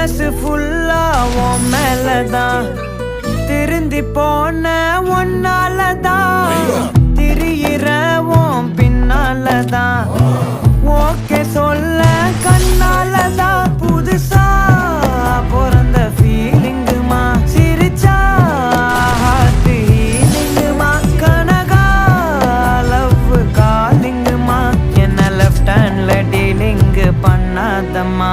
மனசு ஃபுல்லா உன் மேலதான் திருந்தி போன ஒன்னாலதான் திரியிற உன் பின்னாலதான் ஓகே சொல்ல கண்ணாலதான் புதுசா பிறந்த ஃபீலிங்குமா சிரிச்சா ஹார்ட் ஹீலிங்குமா கனகா லவ் காலிங்குமா என்ன லெஃப்ட் ஹேண்ட்ல டீலிங் பண்ணாதம்மா